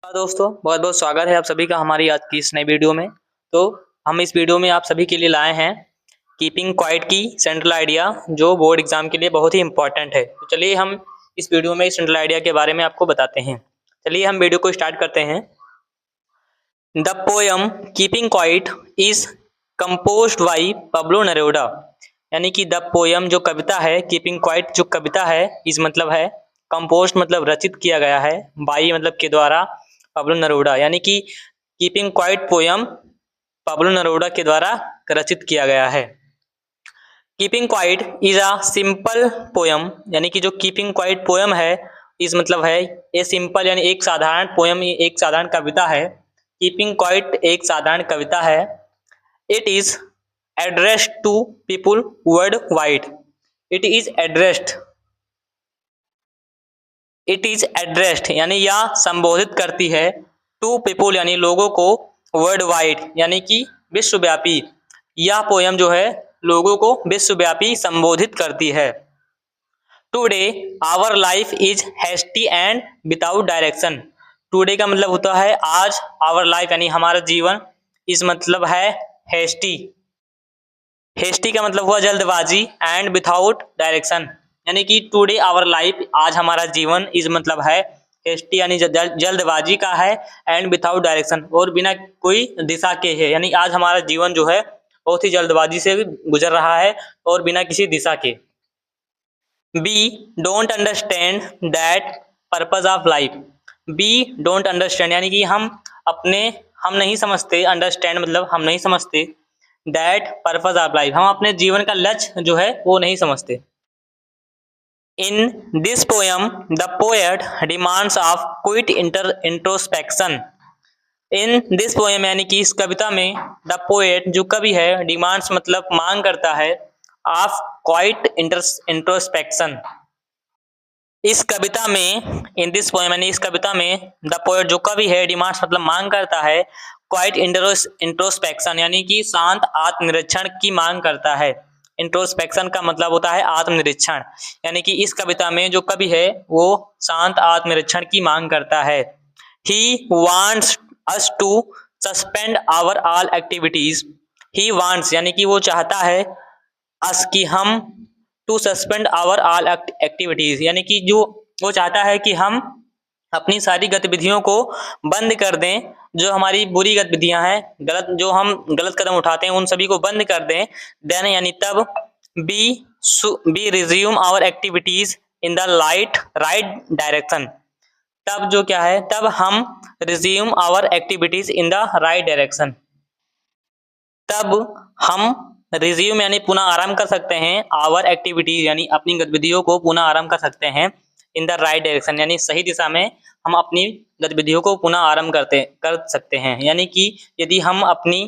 दोस्तों बहुत बहुत स्वागत है आप सभी का हमारी आज की इस नई वीडियो में। तो हम इस वीडियो में आप सभी के लिए लाए हैं कीपिंग क्वाइट की सेंट्रल आइडिया, जो बोर्ड एग्जाम के लिए बहुत ही इंपॉर्टेंट है। तो चलिए हम इस वीडियो में सेंट्रल आइडिया के बारे में आपको बताते हैं। चलिए हम वीडियो को स्टार्ट करते हैं। The poem keeping quiet is composed by Pablo Neruda, यानी कि द पोयम जो कविता है, कीपिंग क्वाइट जो कविता है, इस मतलब है कंपोज्ड मतलब रचित किया गया है, बाई मतलब के द्वारा, पब्लो नेरुदा यानी कि keeping quiet poem Pablo Neruda के द्वारा रचित किया गया है। Keeping quiet is a simple poem, यानी कि जो कीपिंग क्वाइट पोयम है, इस मतलब है ये सिंपल यानी एक साधारण पोयम, एक साधारण कविता है। कीपिंग क्वाइट एक साधारण कविता है। It is addressed to people worldwide. It is addressed, it is addressed यानी यह संबोधित करती है टू पीपुल यानी लोगों को, वर्ल्ड वाइड यानी कि विश्वव्यापी। यह पोयम जो है लोगों को विश्वव्यापी संबोधित करती है। Today our life is hasty and without direction. Today का मतलब होता है आज, आवर लाइफ यानी हमारा जीवन, इस मतलब है हैस्टी। हैस्टी का मतलब हुआ जल्दबाजी, एंड विदाउट डायरेक्शन यानी कि टुडे आवर लाइफ आज हमारा जीवन, इस मतलब है हैस्टी यानी जल्दबाजी का है, एंड विदाउट डायरेक्शन और बिना कोई दिशा के है, यानी आज हमारा जीवन जो है बहुत ही जल्दबाजी से गुजर रहा है और बिना किसी दिशा के। We don't understand that purpose of life. We don't understand यानी कि हम नहीं समझते, अंडरस्टैंड मतलब हम नहीं समझते, दैट पर्पज ऑफ लाइफ हम अपने जीवन का लक्ष्य जो है वो नहीं समझते। In this poem the poet demands of quit introspection. In this poem यानी कि इस कविता में द पोएट जो कवि है, डिमांड्स मतलब मांग करता है, ऑफ क्वाइट इंट्रोस्पेक्शन। इस कविता में, इन दिस पोएम यानी इस कविता में, द पोएट जो कवि है, डिमांड्स मतलब मांग करता है, क्वाइट इंट्रोस्पेक्शन यानी कि शांत आत्मनिरीक्षण की मांग करता है। इंट्रोस्पेक्शन का मतलब होता है आत्मनिरीक्षण, यानी कि इस कविता में जो कवि है वो शांत आत्मनिरीक्षण की मांग करता है। He wants us to suspend our all activities. He wants यानी कि वो चाहता है, अस कि हम, to suspend our all activities यानी कि जो वो चाहता है कि हम अपनी सारी गतिविधियों को बंद कर दें, जो हमारी बुरी गतिविधियां हैं, गलत जो हम गलत कदम उठाते हैं उन सभी को बंद कर दें। देन यानी तब, we resume our activities in the right direction. तब जो क्या है, तब हम resume our activities in the right direction, तब हम रिज्यूम यानी पुनः आरंभ कर सकते हैं, आवर एक्टिविटीज यानी अपनी गतिविधियों को पुनः आरंभ कर सकते हैं, इन द राइट डायरेक्शन यानी सही दिशा में हम अपनी गतिविधियों को पुनः आरंभ कर सकते हैं। यानी कि यदि हम अपनी